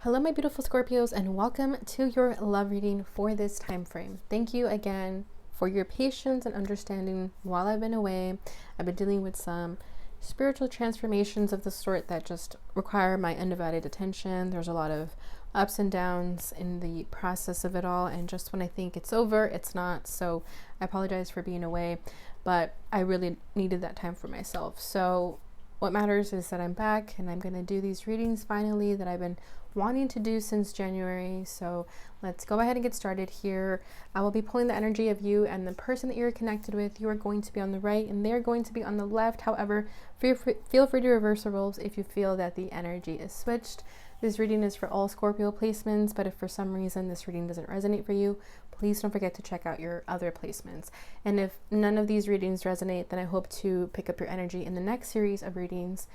Hello, my beautiful Scorpios, and welcome to your love reading for this time frame. Thank you again for your patience and understanding while I've been away. I've been dealing with some spiritual transformations of the sort that just require my undivided attention. There's a lot of ups and downs in the process of it all, and just when I think it's over, it's not. So I apologize for being away, but I really needed that time for myself. So what matters is that I'm back and I'm going to do these readings finally that I've been wanting to do since January. So let's go ahead and get started here. I will be pulling the energy of you and the person that you're connected with. You are going to be on the right and they're going to be on the left. However, feel free to reverse the roles if you feel that the energy is switched. This reading is for all Scorpio placements, but if for some reason this reading doesn't resonate for you, please don't forget to check out your other placements. And if none of these readings resonate, then I hope to pick up your energy in the next series of readings.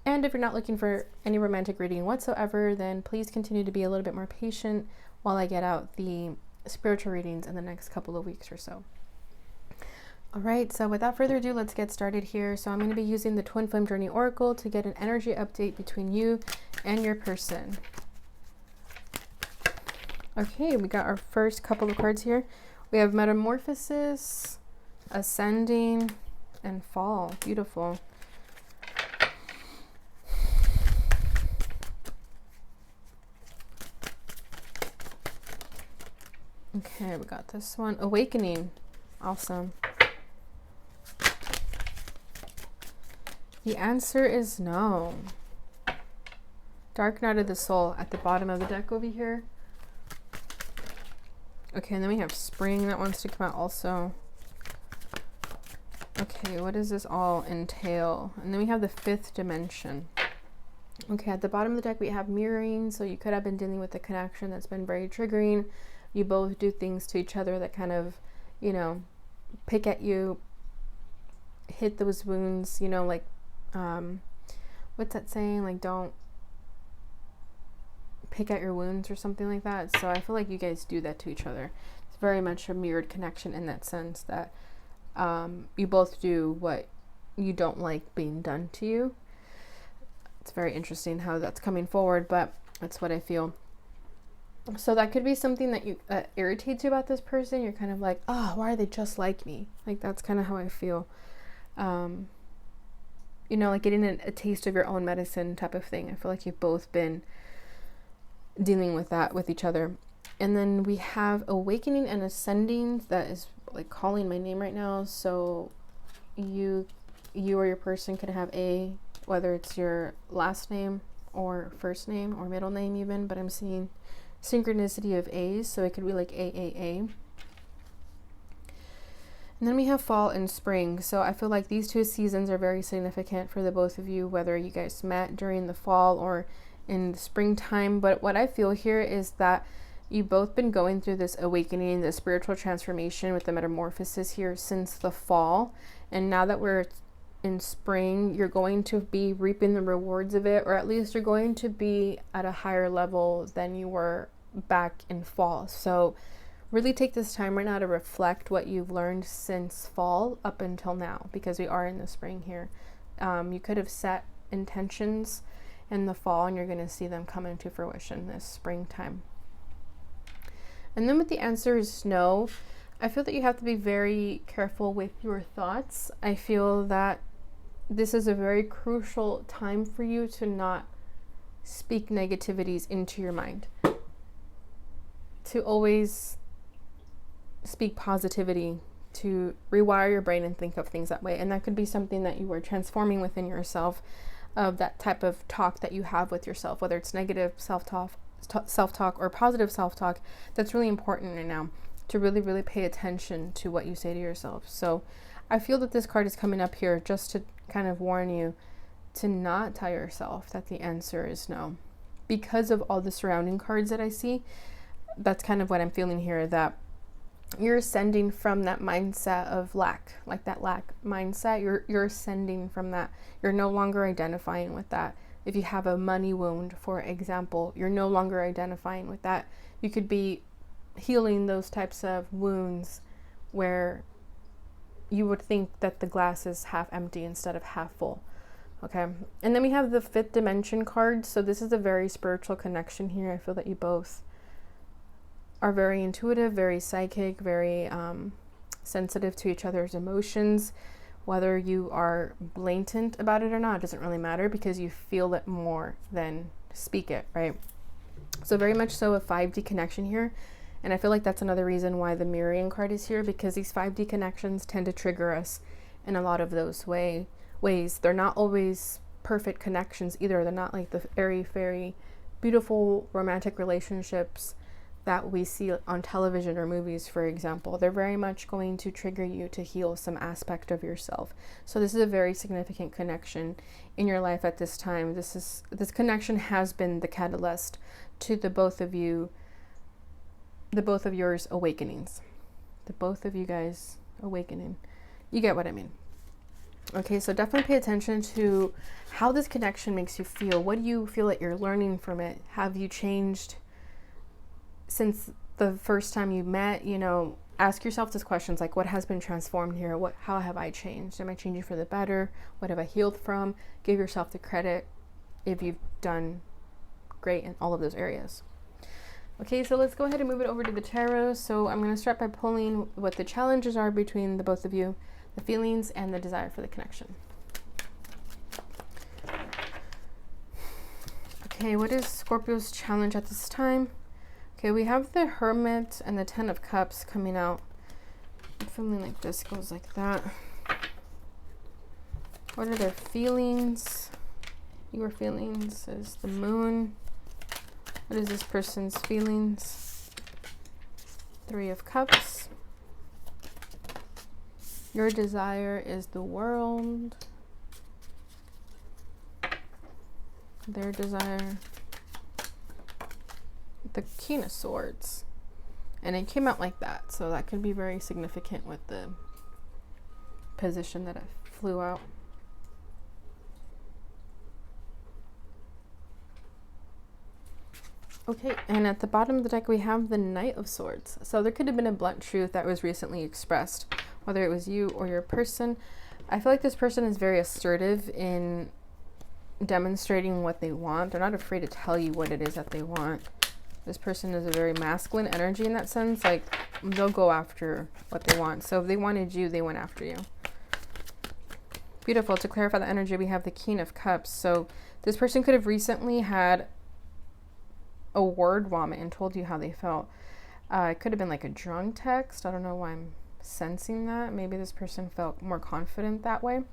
And if you're not looking for any romantic reading whatsoever, then please continue to be a little bit more patient while I get out the spiritual readings in the next couple of weeks or so. All right, so without further ado, let's get started here. So I'm going to be using the Twin Flame Journey Oracle to get an energy update between you and your person. Okay, we got our first couple of cards here. We have Metamorphosis, Ascending, and Fall. Beautiful. Okay, we got this one. Awakening. Awesome. The answer is no. Dark Night of the Soul at the bottom of the deck over here. Okay, and then we have Spring that wants to come out also. Okay, what does this all entail? And then we have the Fifth Dimension. Okay, at the bottom of the deck we have Mirroring, so you could have been dealing with a connection that's been very triggering. You both do things to each other that kind of, you know, pick at you, hit those wounds, you know, like, what's that saying? Like, don't pick at your wounds or something like that. So I feel like you guys do that to each other. It's very much a mirrored connection in that sense that you both do what you don't like being done to you. It's very interesting how that's coming forward, but that's what I feel. So that could be something that you irritates you about this person. You're kind of like, oh, why are they just like me? Like, that's kind of how I feel. You know, like getting a taste of your own medicine type of thing. I feel like you've both been dealing with that with each other. And then we have Awakening and Ascending. That is like calling my name right now. So you or your person could have whether it's your last name or first name or middle name even, but I'm seeing synchronicity of A's, so it could be like AAA. And then we have Fall and Spring. So I feel like these two seasons are very significant for the both of you, whether you guys met during the fall or in the springtime. But what I feel here is that you've both been going through this awakening, the spiritual transformation with the metamorphosis here since the fall. And now that we're in spring, you're going to be reaping the rewards of it, or at least you're going to be at a higher level than you were back in fall. So really take this time right now to reflect what you've learned since fall up until now, because we are in the spring here. You could have set intentions in the fall and you're going to see them come into fruition this springtime. And then with the answer is no, I feel that you have to be very careful with your thoughts. I feel that this is a very crucial time for you to not speak negativities into your mind. To always speak positivity, to rewire your brain and think of things that way. And that could be something that you are transforming within yourself, of that type of talk that you have with yourself, whether it's negative self-talk or positive self-talk. That's really important right now, to really, really pay attention to what you say to yourself. So I feel that this card is coming up here just to kind of warn you to not tell yourself that the answer is no. Because of all the surrounding cards that I see, that's kind of what I'm feeling here, that you're ascending from that mindset of lack, like that lack mindset. You're ascending from that. You're no longer identifying with that. If you have a money wound, for example, you're no longer identifying with that. You could be healing those types of wounds where you would think that the glass is half empty instead of half full. Okay, and then we have the fifth dimension card. So this is a very spiritual connection here. I feel that you both are very intuitive, very psychic, very sensitive to each other's emotions. Whether you are blatant about it or not, it doesn't really matter because you feel it more than speak it, right? So very much so a 5D connection here. And I feel like that's another reason why the mirroring card is here, because these 5D connections tend to trigger us in a lot of those ways. They're not always perfect connections either. They're not like the airy fairy beautiful romantic relationships that we see on television or movies, for example. They're very much going to trigger you to heal some aspect of yourself. So this is a very significant connection in your life at this time. This connection has been the catalyst to the both of yours awakenings. The both of you guys awakening. You get what I mean. Okay, so definitely pay attention to how this connection makes you feel. What do you feel that you're learning from it? Have you changed since the first time you met? You know, ask yourself these questions like, what has been transformed here? How have I changed? Am I changing for the better? What have I healed from? Give yourself the credit if you've done great in all of those areas. Okay, so let's go ahead and move it over to the tarot. So I'm going to start by pulling what the challenges are between the both of you, the feelings and the desire for the connection. Okay, what is Scorpio's challenge at this time? Okay, we have the Hermit and the Ten of Cups coming out. I'm feeling like this goes like that. What are their feelings? Your feelings is the Moon. What is this person's feelings? Three of Cups. Your desire is the World. Their desire, the King of Swords. And it came out like that, so that could be very significant with the position that it flew out. Okay, and at the bottom of the deck we have the Knight of Swords. So there could have been a blunt truth that was recently expressed, whether it was you or your person. I feel like this person is very assertive in demonstrating what they want. They're not afraid to tell you what it is that they want. This person is a very masculine energy in that sense. Like, they'll go after what they want. So if they wanted you, they went after you. Beautiful. To clarify the energy, we have the King of Cups. So this person could have recently had a word vomit and told you how they felt. It could have been like a drunk text. I don't know why I'm sensing that. Maybe this person felt more confident that way.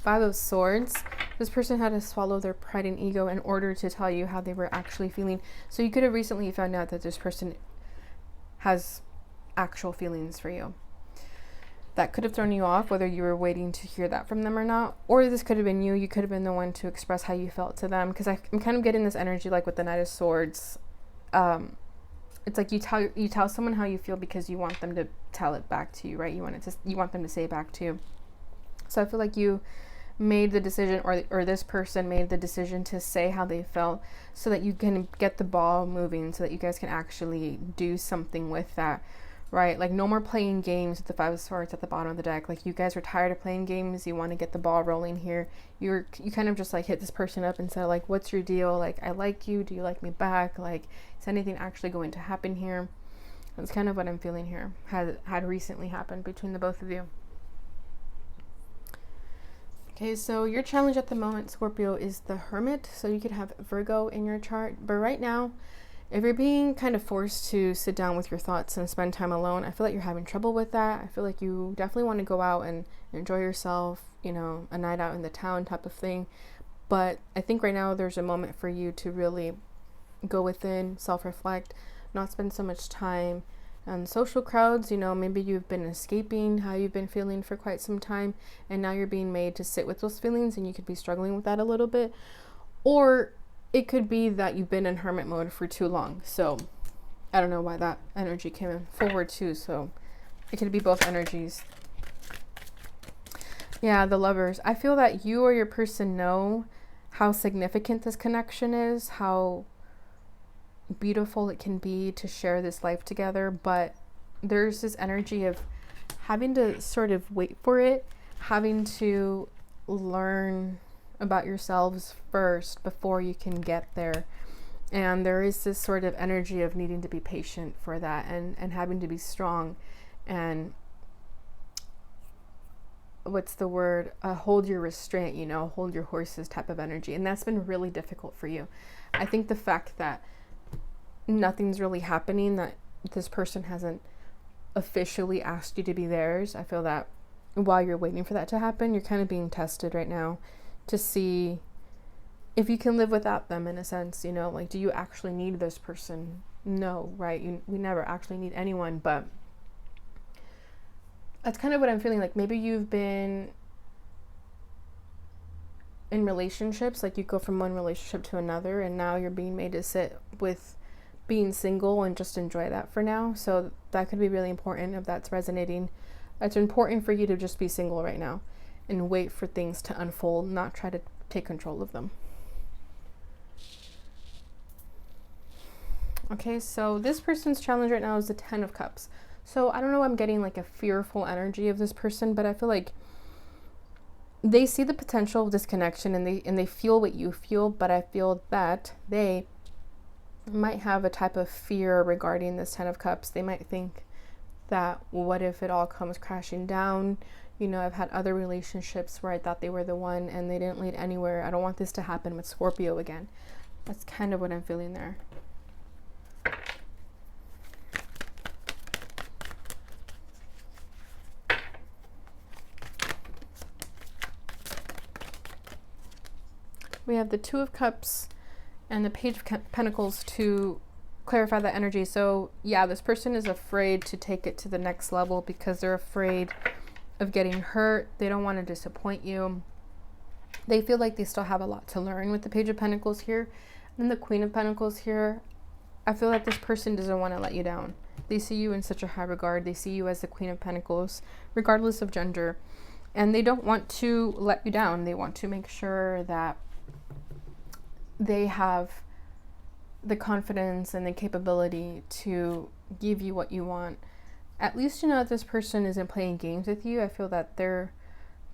Five of Swords. This person had to swallow their pride and ego in order to tell you how they were actually feeling. So you could have recently found out that this person has actual feelings for you. That could have thrown you off, whether you were waiting to hear that from them or not. Or this could have been you. You could have been the one to express how you felt to them. Because I'm kind of getting this energy like with the Knight of Swords. It's like you tell someone how you feel because you want them to tell it back to you, right? You want them to say it back to you. So I feel like you made the decision, or this person made the decision to say how they felt so that you can get the ball moving, so that you guys can actually do something with that, right? Like, no more playing games with the Five of Swords at the bottom of the deck. Like, you guys are tired of playing games. You want to get the ball rolling here. You kind of just like hit this person up and said, like, what's your deal? Like, I like you. Do you like me back? Like, is anything actually going to happen here? That's kind of what I'm feeling here. Had recently happened between the both of you. Okay, so your challenge at the moment, Scorpio, is the Hermit. So you could have Virgo in your chart. But right now, if you're being kind of forced to sit down with your thoughts and spend time alone, I feel like you're having trouble with that. I feel like you definitely want to go out and enjoy yourself, you know, a night out in the town type of thing. But I think right now there's a moment for you to really go within, self-reflect, not spend so much time on social crowds. You know, maybe you've been escaping how you've been feeling for quite some time, and now you're being made to sit with those feelings, and you could be struggling with that a little bit. Or it could be that you've been in hermit mode for too long. So I don't know why that energy came in forward too. So it could be both energies. Yeah, the Lovers. I feel that you or your person know how significant this connection is, how beautiful it can be to share this life together, but there's this energy of having to sort of wait for it, having to learn about yourselves first before you can get there. And there is this sort of energy of needing to be patient for that, and having to be strong, and what's the word, hold your restraint, hold your horses type of energy. And that's been really difficult for you. I think the fact that nothing's really happening, that this person hasn't officially asked you to be theirs, I feel that while you're waiting for that to happen, you're kind of being tested right now to see if you can live without them, in a sense. Like, do you actually need this person? No, right? We never actually need anyone, but that's kind of what I'm feeling. Like, maybe you've been in relationships, like you go from one relationship to another, and now you're being made to sit with being single and just enjoy that for now. So that could be really important if that's resonating. It's important for you to just be single right now and wait for things to unfold, not try to take control of them. Okay, so this person's challenge right now is the 10 of Cups. So I don't know, I'm getting like a fearful energy of this person, but I feel like they see the potential of this connection, and they feel what you feel, but I feel that they might have a type of fear regarding this 10 of Cups. They might think that, what if it all comes crashing down? I've had other relationships where I thought they were the one and they didn't lead anywhere. I don't want this to happen with Scorpio again. That's kind of what I'm feeling there. We have the 2 of Cups and the Page of Pentacles to clarify that energy. So yeah, this person is afraid to take it to the next level because they're afraid of getting hurt. They don't want to disappoint you. They feel like they still have a lot to learn with the Page of Pentacles here. And the Queen of Pentacles here, I feel like this person doesn't want to let you down. They see you in such a high regard. They see you as the Queen of Pentacles, regardless of gender. And they don't want to let you down. They want to make sure that they have the confidence and the capability to give you what you want. At least that this person isn't playing games with you. I feel that they're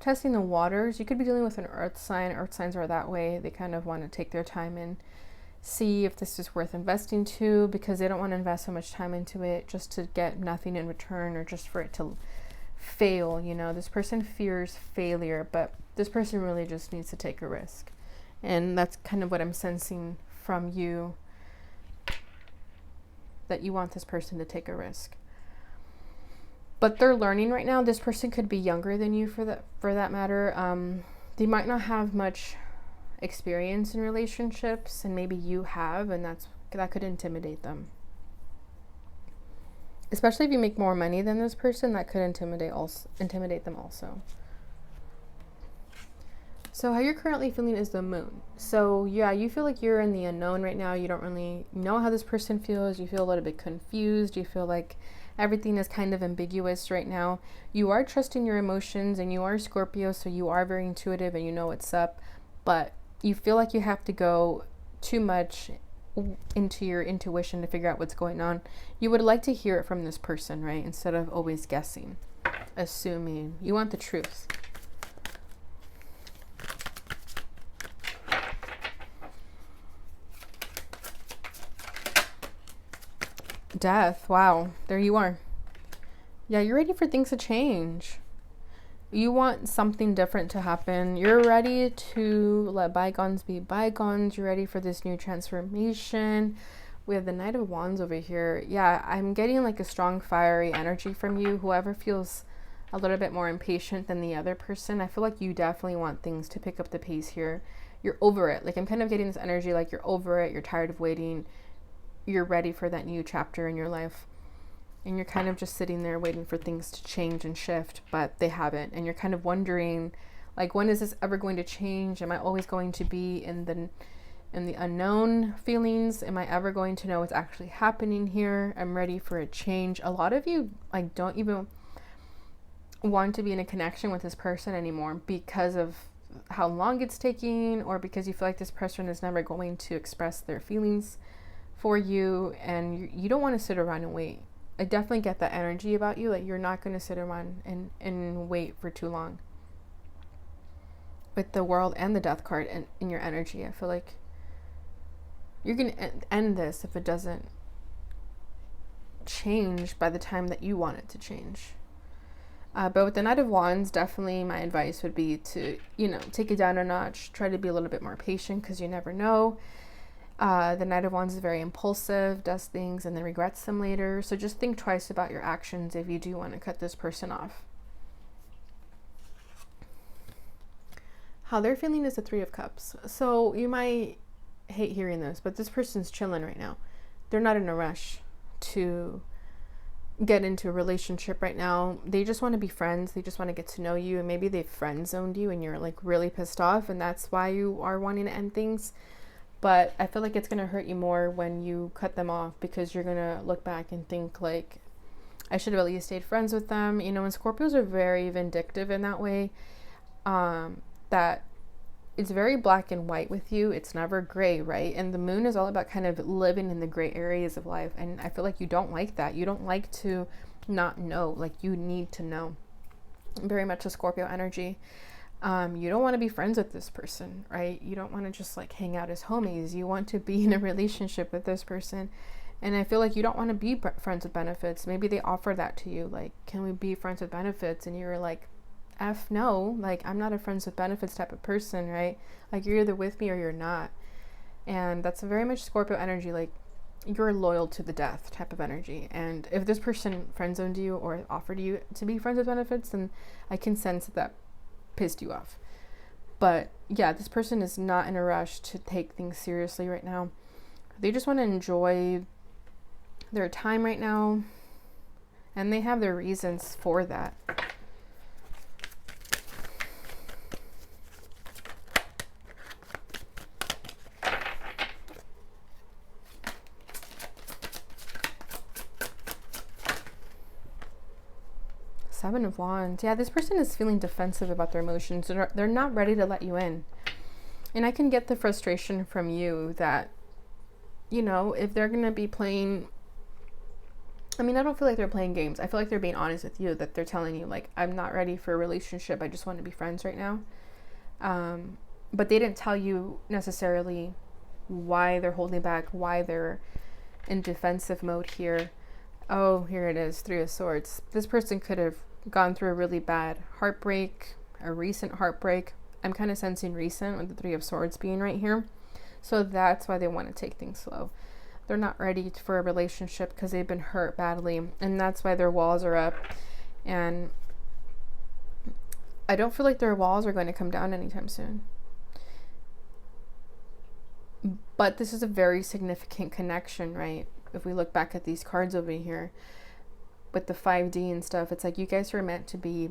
testing the waters. You could be dealing with an earth sign. Earth signs are that way. They kind of want to take their time and see if this is worth investing to, because they don't want to invest so much time into it just to get nothing in return, or just for it to fail. This person fears failure, but this person really just needs to take a risk. And that's kind of what I'm sensing from you, that you want this person to take a risk. But they're learning right now. This person could be younger than you for that matter. They might not have much experience in relationships, and maybe you have, and that could intimidate them. Especially if you make more money than this person, that could intimidate them also. So how you're currently feeling is the Moon. So yeah, you feel like you're in the unknown right now. You don't really know how this person feels. You feel a little bit confused. You feel like everything is kind of ambiguous right now. You are trusting your emotions, and you are Scorpio, so you are very intuitive and you know what's up, but you feel like you have to go too much into your intuition to figure out what's going on. You would like to hear it from this person, right? Instead of always guessing, assuming. You want the truth. Death. Wow, there you are. Yeah, you're ready for things to change. You want something different to happen. You're ready to let bygones be bygones. You're ready for this new transformation. We have the Knight of Wands over here. Yeah, I'm getting like a strong fiery energy from you. Whoever feels a little bit more impatient than the other person, I feel like you definitely want things to pick up the pace here. You're over it. Like, I'm kind of getting this energy like you're over it. You're tired of waiting. You're ready for that new chapter in your life. And you're kind of just sitting there waiting for things to change and shift, but they haven't. And you're kind of wondering, like, when is this ever going to change? Am I always going to be in the unknown feelings? Am I ever going to know what's actually happening here? I'm ready for a change. A lot of you like don't even want to be in a connection with this person anymore because of how long it's taking, or because you feel like this person is never going to express their feelings for you, and you don't want to sit around and wait. I definitely get that energy about you, like you're not going to sit around and wait for too long. with the World and the Death card in your energy. I feel like you're going to end this if it doesn't change by the time that you want it to change. But with the Knight of Wands, definitely my advice would be to, take it down a notch. Try to be a little bit more patient, because you never know. The Knight of Wands is very impulsive, does things and then regrets them later. So just think twice about your actions if you do want to cut this person off. How they're feeling is the Three of Cups. So you might hate hearing this, but this person's chilling right now. They're not in a rush to get into a relationship right now. They just want to be friends. They just want to get to know you, and maybe they've friend zoned you and you're like really pissed off, and that's why you are wanting to end things. But I feel like it's going to hurt you more when you cut them off, because you're going to look back and think like, I should have at least stayed friends with them. And Scorpios are very vindictive in that way, that it's very black and white with you. It's never gray, right? And the moon is all about kind of living in the gray areas of life. And I feel like you don't like that. You don't like to not know. Like, you need to know. Very much a Scorpio energy. You don't want to be friends with this person, right? You don't want to just like hang out as homies. You want to be in a relationship with this person. And I feel like you don't want to be friends with benefits. Maybe they offer that to you. Like, can we be friends with benefits? And you're like, F no, like, I'm not a friends with benefits type of person, right? Like, you're either with me or you're not. And that's a very much Scorpio energy, like, you're loyal to the death type of energy. And if this person friend zoned you or offered you to be friends with benefits, then I can sense that pissed you off. But yeah, this person is not in a rush to take things seriously right now. They just want to enjoy their time right now, and they have their reasons for that. Seven of Wands. Yeah, this person is feeling defensive about their emotions. They're not ready to let you in. And I can get the frustration from you that, if they're going to be playing... I don't feel like they're playing games. I feel like they're being honest with you, that they're telling you, like, I'm not ready for a relationship. I just want to be friends right now. But they didn't tell you necessarily why they're holding back, why they're in defensive mode here. Oh, here it is, Three of Swords. This person could have gone through a really bad heartbreak, a recent heartbreak. I'm kind of sensing recent with the Three of Swords being right here. So that's why they want to take things slow. They're not ready for a relationship because they've been hurt badly. And that's why their walls are up. And I don't feel like their walls are going to come down anytime soon. But this is a very significant connection, right? If we look back at these cards over here with the 5D and stuff, it's like you guys are meant to be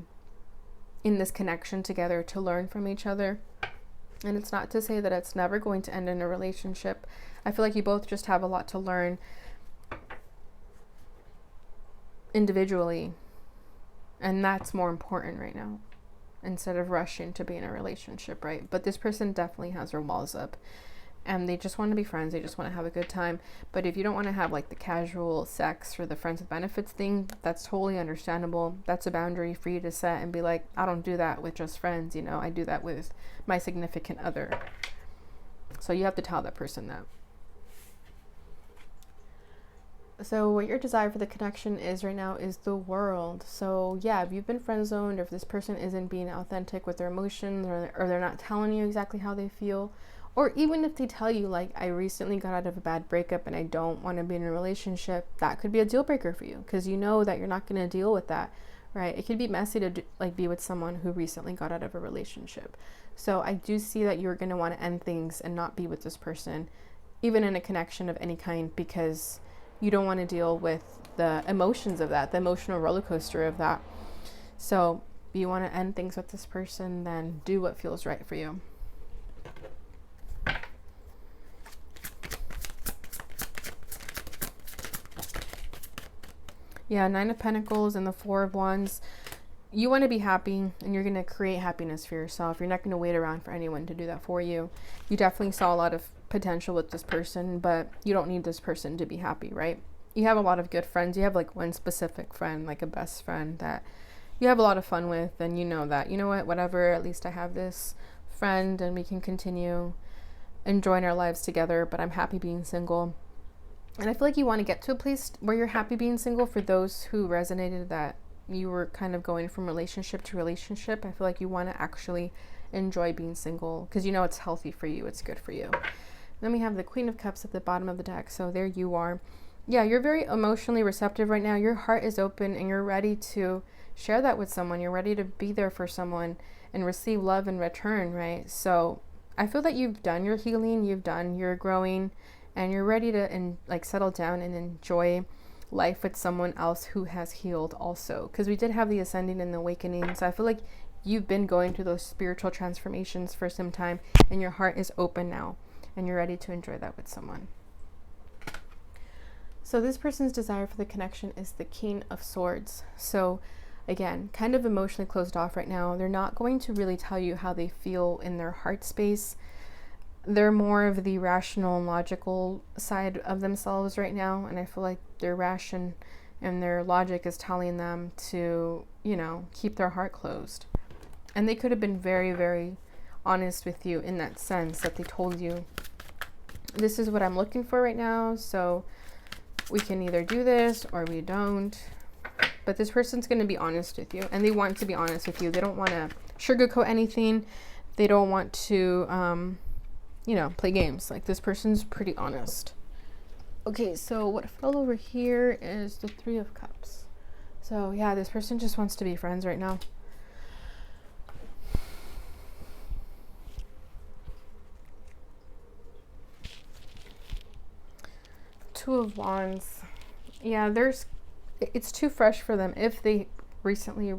in this connection together to learn from each other. And it's not to say that it's never going to end in a relationship. I feel like you both just have a lot to learn individually. And that's more important right now, instead of rushing to be in a relationship, right? But this person definitely has their walls up. And they just want to be friends. They just want to have a good time. But if you don't want to have like the casual sex or the friends with benefits thing, that's totally understandable. That's a boundary for you to set and be like, I don't do that with just friends. I do that with my significant other. So you have to tell that person that. So what your desire for the connection is right now is the World. So yeah, if you've been friend zoned, or if this person isn't being authentic with their emotions, or they're not telling you exactly how they feel, or even if they tell you, like, I recently got out of a bad breakup and I don't want to be in a relationship, that could be a deal breaker for you, because you know that you're not going to deal with that, right? It could be messy to be with someone who recently got out of a relationship. So I do see that you're going to want to end things and not be with this person, even in a connection of any kind, because you don't want to deal with the emotions of that, the emotional roller coaster of that. So if you want to end things with this person, then do what feels right for you. Yeah, Nine of Pentacles and the Four of Wands. You want to be happy, and you're going to create happiness for yourself. You're not going to wait around for anyone to do that for you. You definitely saw a lot of potential with this person, but you don't need this person to be happy, right? You have a lot of good friends. You have like one specific friend, like a best friend that you have a lot of fun with, and you know that, you know what, whatever, at least I have this friend and we can continue enjoying our lives together, but I'm happy being single. And I feel like you want to get to a place where you're happy being single. For those who resonated that you were kind of going from relationship to relationship, I feel like you want to actually enjoy being single because you know it's healthy for you, it's good for you. Then we have the Queen of Cups at the bottom of the deck. So there you are. Yeah, you're very emotionally receptive right now. Your heart is open and you're ready to share that with someone. You're ready to be there for someone and receive love in return, right? So I feel that you've done your healing, you've done your growing, and you're ready to settle down and enjoy life with someone else who has healed also. Because we did have the ascending and the awakening. So I feel like you've been going through those spiritual transformations for some time and your heart is open now and you're ready to enjoy that with someone. So this person's desire for the connection is the King of Swords. So again, kind of emotionally closed off right now. They're not going to really tell you how they feel in their heart space. They're more of the rational and logical side of themselves right now. And I feel like their ration and their logic is telling them to, keep their heart closed. And they could have been very, very honest with you in that sense that they told you, this is what I'm looking for right now. So we can either do this or we don't. But this person's going to be honest with you, and they want to be honest with you. They don't want to sugarcoat anything. They don't want to, play games. Like, this person's pretty honest. Okay, so what fell over here is the Three of Cups. So yeah, this person just wants to be friends right now. Two of Wands. Yeah, it's too fresh for them. If they recently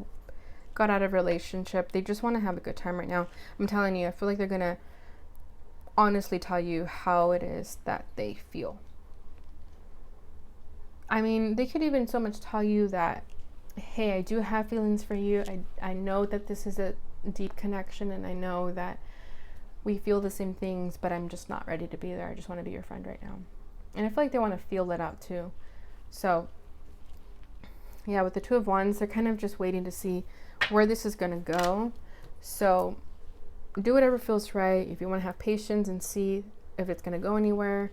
got out of a relationship, they just want to have a good time right now. I'm telling you, I feel like they're gonna honestly tell you how it is that they feel. I mean, they could even so much tell you that, hey, I do have feelings for you. I know that this is a deep connection and I know that we feel the same things, but I'm just not ready to be there. I just want to be your friend right now. And I feel like they want to feel that out too. So yeah, with the Two of Wands, they're kind of just waiting to see where this is going to go. So do whatever feels right. If you want to have patience and see if it's going to go anywhere,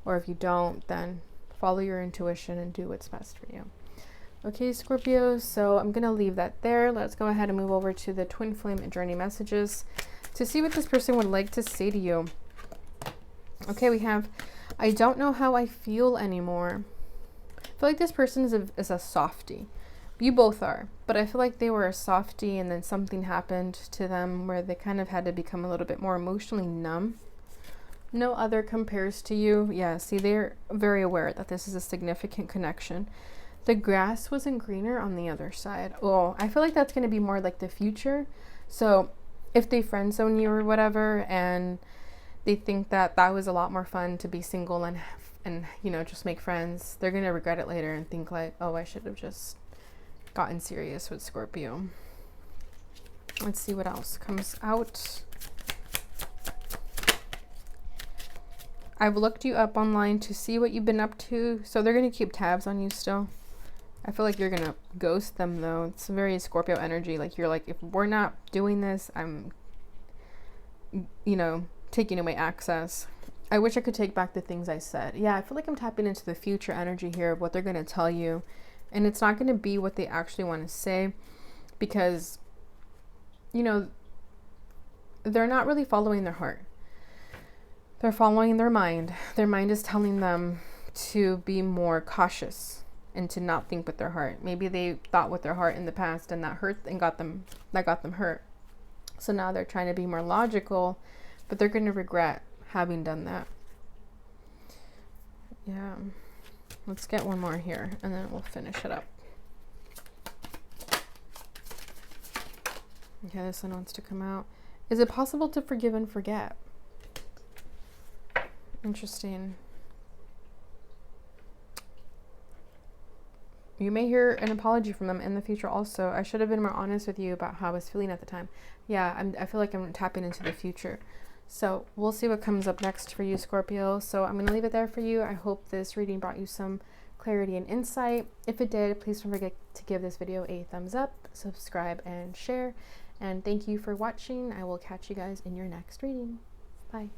or if you don't, then follow your intuition and do what's best for you. Okay, Scorpio, so I'm going to leave that there. Let's go ahead and move over to the Twin Flame Journey messages to see what this person would like to say to you. Okay, we have, I don't know how I feel anymore. I feel like this person is a softie. You both are, but I feel like they were a softie and then something happened to them where they kind of had to become a little bit more emotionally numb. No other compares to you. Yeah, see, they're very aware that this is a significant connection. The grass wasn't greener on the other side. Oh, I feel like that's going to be more like the future. So if they friend zone you or whatever and they think that was a lot more fun to be single and just make friends, they're going to regret it later and think like, oh, I should have just gotten serious with Scorpio. Let's see what else comes out. I've looked you up online to see what you've been up to. So they're going to keep tabs on you still. I feel like you're going to ghost them though. It's very Scorpio energy. Like you're like, if we're not doing this, I'm, taking away access. I wish I could take back the things I said. Yeah, I feel like I'm tapping into the future energy here of what they're going to tell you. And it's not going to be what they actually want to say because, they're not really following their heart. They're following their mind. Their mind is telling them to be more cautious and to not think with their heart. Maybe they thought with their heart in the past and that hurt and got them hurt. So now they're trying to be more logical, but they're going to regret having done that. Yeah. Let's get one more here and then we'll finish it up. Okay, this one wants to come out. Is it possible to forgive and forget? Interesting. You may hear an apology from them in the future also. I should have been more honest with you about how I was feeling at the time. Yeah, I feel like I'm tapping into the future. So we'll see what comes up next for you, Scorpio. So I'm going to leave it there for you. I hope this reading brought you some clarity and insight. If it did, please don't forget to give this video a thumbs up, subscribe, and share. And thank you for watching. I will catch you guys in your next reading. Bye.